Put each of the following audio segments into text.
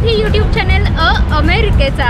Marathi YouTube channel अमेरिकेचा।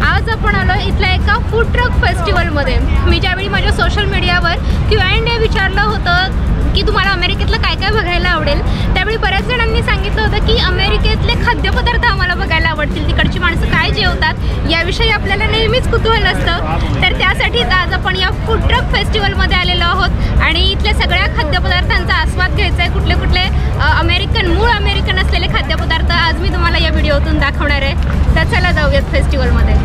आज आपण आलो इथल्या एका फूड ट्रक फेस्टिवलमध्ये। मी ज्यावेळी माझ्या सोशल मीडियावर Q&A विचारलं होतं की तुम्हाला अमेरिकेतलं काय काय बघायला आवडेल, त्यावेळी बऱ्याच जणांनी सांगितलं होतं की अमेरिकेतले खाद्यपदार्थ आम्हाला बघायला आवडतील, तिकडची माणसं काय जेवतात याविषयी आपल्याला नेहमीच कुतूहल असतं। तर त्यासाठीच आज आपण या फूड ट्रक फेस्टिवलमध्ये आलेलो आहोत आणि इथल्या सगळ्या खाद्यपदार्थांचा आस्वाद घ्यायचा आहे। कुठले कुठले मूळ अमेरिकन असलेले खाद्यपदार्थ आज मी तुम्हाला या व्हिडिओतून दाखवणार आहे। तर चला जाऊयात फेस्टिवलमध्ये।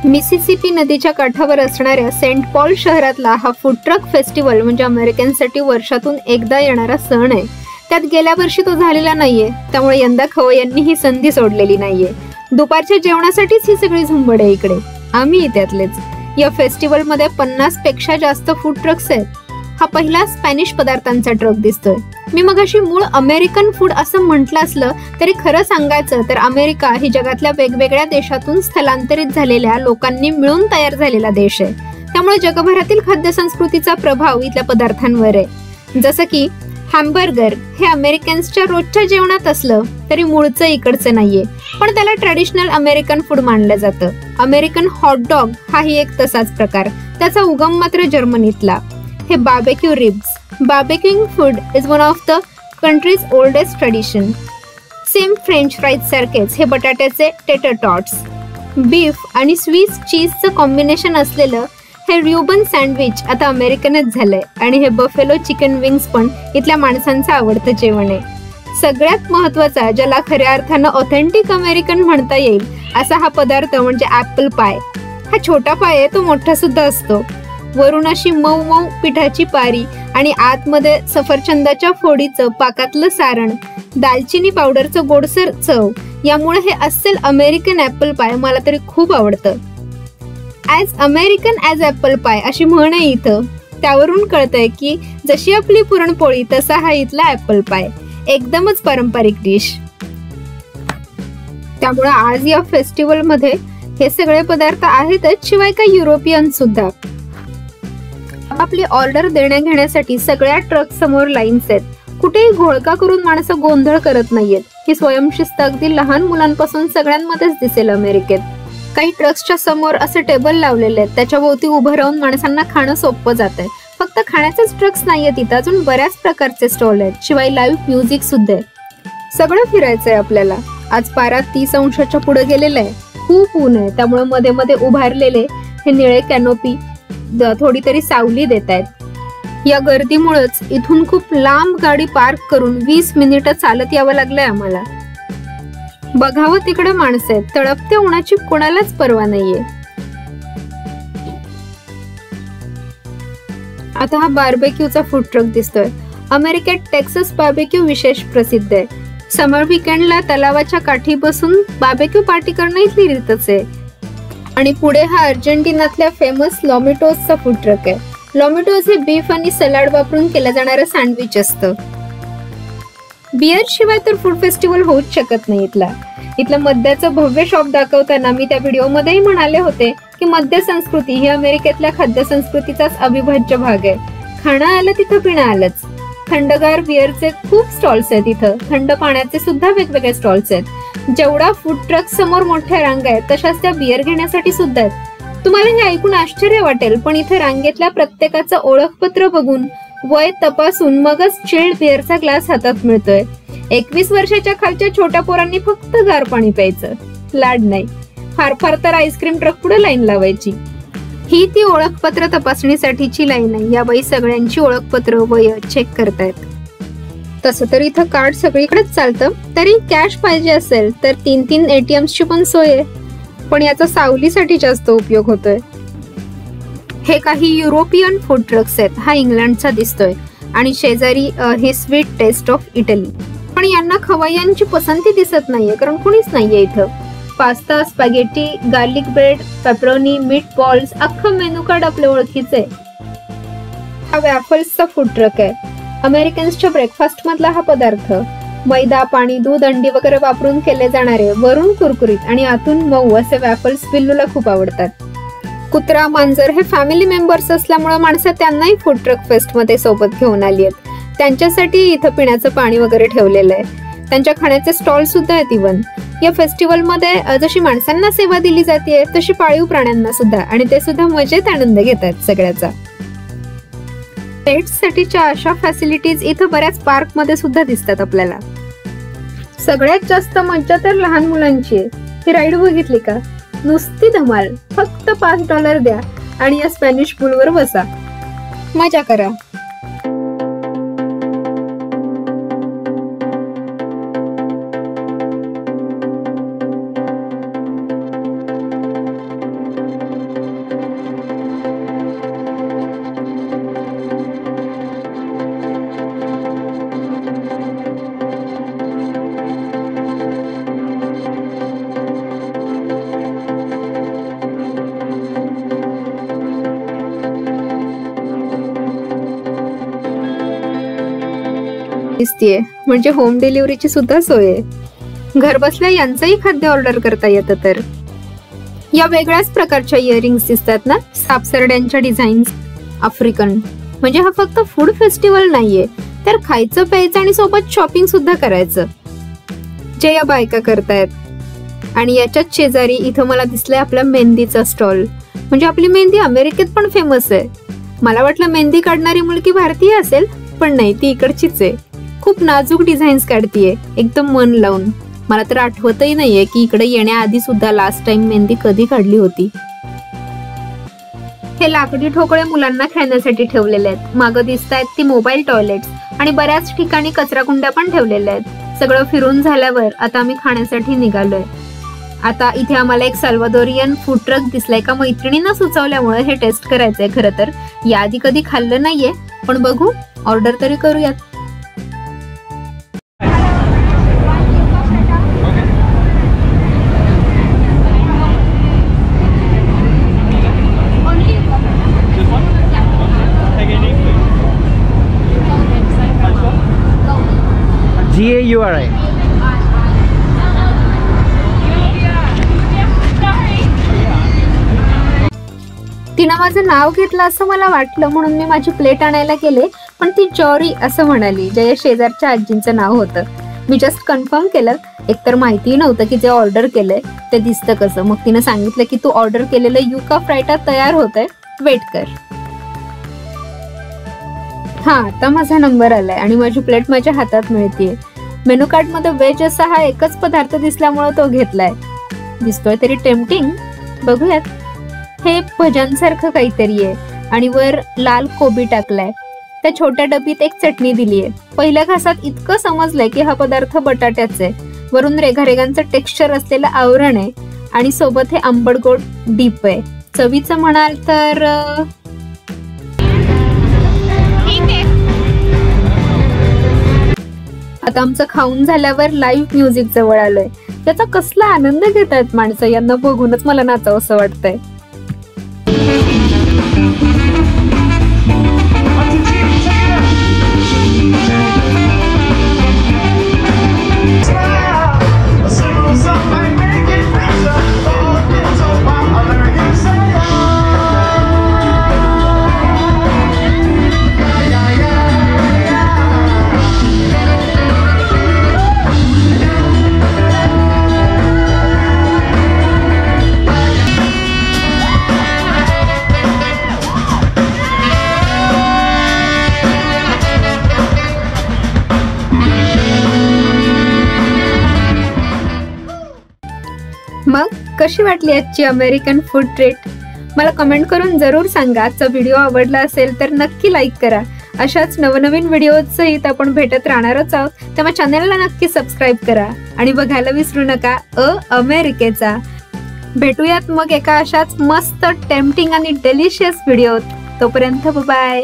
मिसिसिपी नदीच्या काठावर असणाऱ्या सेंट पॉल शहरातला हा फूड ट्रक फेस्टिवल म्हणजे अमेरिकनसाठी वर्षातून एकदा येणारा सण आहे। त्यात गेल्या वर्षी तो झालेला नाहीये, त्यामुळे यंदा खवय्यांनी ही संधी सोडलेली नाहीये। दुपारच्या जेवणासाठीच ही सगळी झुंबड आहे इकडे, आम्ही त्यातलेच। या फेस्टिवल मध्ये 50 पेक्षा जास्त फूड ट्रक्स आहेत। हा पहिला स्पॅनिश पदार्थांचा ट्रक दिसतोय। मी मगाशी मूळ अमेरिकन फूड असं म्हटलं असलं तरी खरं सांगायचं तर अमेरिका ही जगातल्या वेगवेगळ्या देशातून स्थलांतरित झालेल्या लोकांनी मिळून तयार झालेला देश आहे। त्यामुळे जगभरातील खाद्य संस्कृतीचा प्रभाव इथल्या पदार्थांवर आहे। जसं की हॅमबर्गर हे अमेरिकन्सच्या रोजच्या जेवणात असलं तरी मूळचं इकडचं नाहीये, पण त्याला ट्रेडिशनल अमेरिकन फूड मानलं जातं। अमेरिकन हॉटडॉग हाही एक तसाच प्रकार, त्याचा उगम मात्र जर्मनीतला। हे barbecue ribs, barbecuing food is one of the countries oldest tradition. Same french fries सारखेच हे बटाट्याचे टेटर टॉट्स, बीफ आणि स्विस चीजचं कॉम्बिनेशन असलेलं हे र्युबन सँडविच आता अमेरिकनच झालंय आणि हे बफेलो चिकन विंग्स पण इथल्या माणसांचं आवडतं जेवण आहे। सगळ्यात महत्त्वाचा, ज्याला खऱ्या अर्थानं ऑथेंटिक अमेरिकन म्हणता येईल असा हा पदार्थ म्हणजे ॲपल पाय। हा छोटा पाय आहे, तो मोठा सुद्धा असतो। वरून अशी मऊ मऊ पिठाची पारी आणि आतमध्ये सफरचंदाच्या फोडीचं पाकातलं सारण, दालचिनी पावडरचं गोडसर चव, यामुळे हे अस्सल अमेरिकन ॲपल पाय मला तरी खूप आवडतं। ॲज अमेरिकन ॲज ॲपल पाय अशी म्हण आहे इथं, त्यावरून कळतंय की जशी आपली पुरणपोळी तसा हा इथला ॲपल पाय, एकदमच पारंपरिक डिश। त्यामुळे आज या फेस्टिवल मध्ये हे सगळे पदार्थ आहेतच, शिवाय काही युरोपियन सुद्धा। आपली ऑर्डर देण्या घेण्यासाठी सगळ्या ट्रक समोर लाईन्स आहेत, कुठेही घोळका करून माणसं गोंधळ करत नाहीयेत। ही स्वयंशिस्त अगदी लहान मुलांपासून सगळ्यांमध्येच दिसेल अमेरिकेत। काही ट्रक्सच्या समोर असे टेबल लावलेले आहेत, त्याच्या भोवती उभं राहून माणसांना खाणं सोपं जात आहे। फक्त खाण्याचेच ट्रक्स नाहीयेत इथं, अजून बऱ्याच प्रकारचे स्टॉल आहेत, शिवाय लाईव्ह म्युझिक सुद्धा आहे। सगळं फिरायचंय आपल्याला। आज पारा 30 अंशाच्या पुढे गेलेलं आहे, खूप ऊन आहे, त्यामुळे मध्ये मध्ये उभारलेले हे निळे कॅनोपी थोडी तरी सावली देत आहेत। या गर्दीमुळेच इथून खूप लांब गाडी पार्क करून 20 मिनिटं चालत यावं लागलंय आम्हाला। बघावं तिकडे माणसं आहेत, तळपत्या उन्हाची कोणालाच पर्वा नाहीये। आता हा बार्बेक्यूचा फूड ट्रक दिसतोय। अमेरिकेत टेक्सास बार्बेक्यू विशेष प्रसिद्ध आहे। समर वीकेंडला तलावाच्या काठी बसून बार्बेक्यू पार्टी करणं इथली रीतच आहे। आणि पुढे हा अर्जेंटिनातल्या फेमस लॉमिटोसचा फूड ट्रक आहे। लॉमिटोस हे बीफ आणि सलाड वापरून केलं जाणारं सँडविच असतं। बियर शिवाय तर फूड फेस्टिवल होऊच शकत नाही इथला। इथलं मद्याचं भव्य शॉप दाखवताना मी त्या व्हिडिओमध्येही म्हणाले होते की मद्य संस्कृती ही अमेरिकेतल्या खाद्य संस्कृतीचाच अविभाज्य भाग आहे। खाणं आलं तिथं पिणं आलंच। थंडगार बियरचे खूप स्टॉल्स आहेत इथं, थंड पाण्याचे सुद्धा वेगवेगळे स्टॉल्स आहेत। जेवढा फूड ट्रक समोर मोठ्या रांगा आहेत तशाच त्या बियर घेण्यासाठी सुद्धा आहेत। तुम्हाला हे ऐकून आश्चर्य वाटेल, पण इथे रांगेतल्या प्रत्येकाचं ओळखपत्र बघून वय तपासून मगच चिल्ड बियरचा ग्लास हातात मिळतोय। 21 वर्षाच्या खालच्या छोट्या पोरांनी फक्त गार पाणी प्यायचं, लाड नाही। फार फार तर आईस्क्रीम ट्रक पुढे लाईन लावायची। ही ती ओळखपत्र तपासणीसाठीची लाईन आहे। या बाई सगळ्यांची ओळखपत्र वय चेक करतायत। तसं तर इथं कार्ड सगळीकडेच चालतं, तरी कॅश पाहिजे असेल तर 3-3 ATMची पण सोय आहे, पण याचा सावलीसाठी जास्त उपयोग होतोय। हे काही युरोपियन फूड ट्रक्स आहेत। हा इंग्लंडचा दिसतोय आणि शेजारी हे स्वीट टेस्ट ऑफ इटली, पण यांना खवय्यांची पसंती दिसत नाहीये, कारण कुणीच नाहीये इथं। Pasta, spaghetti, garlic bread, pepperoni, meat balls, अख्खं मेनू कार्ड आपल्या ओळखीचे। हा वॅफल्सचा फूड ट्रक आहे। अमेरिकन्सच्या ब्रेकफास्ट मधला हा पदार्थ मैदा, पाणी, दूध, अंडी वगैरे वापरून केले जाणारे वरून कुरकुरीत आणि आतून मऊ असे वॅफल्स बिल्लूला खूप आवडतात। कुत्रा, मांजर हे फॅमिली मेंबर्स असल्यामुळे माणसं त्यांनाही फूड ट्रक फेस्ट मध्ये सोबत घेऊन आली आहेत। त्यांच्यासाठी इथं पिण्याचं पाणी वगैरे ठेवलेलं आहे। त्यांच्या खाण्याचे स्टॉल सुद्धा आहेत इव्हन. या फेस्टिवल मध्ये जशी माणसांना सेवा दिली जाते तशी पाळीव प्राण्यांना सुद्धा, आणि ते सुद्धा मजेत आनंद घेतात सगळ्याचा. पेट्स साठीच्या अशा फॅसिलिटीज इथं बऱ्याच पार्क मध्ये सुद्धा दिसतात आपल्याला. सगळ्यात जास्त मज्जा तर लहान मुलांची आहे. ही राईड बघितली का? नुसती धमाल. फक्त $5 द्या आणि या स्पॅनिश पूलवर बसा, मजा करा. दिसतीये म्हणजे होम डिलिव्हरीची सुद्धा सोय आहे. घर बसल्या यांचंही खाद्य ऑर्डर करता येतं. तर या वेगळ्याच प्रकारच्या इयरिंग्स दिसतात ना, सापसरड्यांच्या डिझाईन्स. आफ्रिकन म्हणजे हा फक्त फूड फेस्टिवल नाहीये, तर खायचं प्यायचं आणि सोबत शॉपिंग सुद्धा करायचं, जे या बायका करतायत. आणि याच्याच शेजारी इथं मला दिसलंय आपला मेहंदीचा स्टॉल. म्हणजे आपली मेहंदी अमेरिकेत पण फेमस आहे. मला वाटलं मेहंदी काढणारी मुलगी भारतीय असेल, पण नाही, ती इकडचीच आहे. खूप नाजूक डिझाईन्स काढतीये, एकदम मन लावून. मला तर आठवतही नाहीये की इकडे येण्याआधी सुद्धा लास्ट टाइम मेहंदी कधी काढली होती. हे लाकडी ठोकळे मुलांना खेळण्यासाठी ठेवलेले आहेत. मागं दिसतायत ती मोबाईल टॉयलेट्स, आणि बऱ्याच ठिकाणी कचराकुंड्या पण ठेवलेल्या आहेत. सगळं फिरून झाल्यावर आता आम्ही खाण्यासाठी निघालोय. आता इथे आम्हाला एक साल्वादोरियन फूड ट्रक दिसलाय. का मैत्रिणींना सुचवल्यामुळे हे टेस्ट करायचंय. खरं तर याआधी कधी खाल्लं नाहीये, पण बघू, ऑर्डर तरी करूयात. GAURI. तिनं माझं नाव घेतलं असं मला वाटलं, म्हणून मी माझी प्लेट आणायला गेले, पण ती जॉरी असं म्हणाली, जे या शेजारच्या आजींचं नाव होतं. मी जस्ट कन्फर्म केलं. एकतर माहिती नव्हतं की जे ऑर्डर केलंय ते दिसतं कसं. मग तिनं सांगितलं की तू ऑर्डर केलेलं युका फ्रायटा तयार होतंय, वेट कर. हा, आता माझा नंबर आलाय आणि माझी प्लेट माझ्या हातात मिळतीये. मेनू कार्ड मध्ये व्हेज असा हा एकच पदार्थ दिसल्यामुळे तो घेतलाय. दिसतोय तरी टेम्पटिंग. बघूयात. हे भज्यांसारखं काहीतरी आहे आणि वर लाल कोबी टाकलाय. त्या छोट्या डबीत एक चटणी दिलीये. पहिल्या घासात इतकं समजलंय की हा पदार्थ बटाट्याचा आहे. वरून रेघारेघांचं टेक्स्चर असलेलं आवरण आहे आणि सोबत हे आंबट गोड डीप आहे. चवीचं म्हणाल तर आता आमचं खाऊन झाल्यावर लाईव्ह म्युझिक जवळ आलंय. त्याचा कसला आनंद घेतायत माणसं. यांना बघूनच मला नाचावं असं वाटतंय. मग कशी वाटली आजची अमेरिकन फूड ट्रीट? मला कमेंट करून जरूर सांगा. आजचा व्हिडिओ आवडला असेल तर नक्की लाईक करा. अशाच नवनवीन व्हिडिओज सहित आपण भेटत राहणारच आहोत. तेव्हा चॅनलला नक्की सबस्क्राईब करा आणि बघायला विसरू नका अमेरिकेचा. भेटूयात मग एका अशाच मस्त टेम्पटिंग आणि डेलिशियस व्हिडिओत. तोपर्यंत बाय.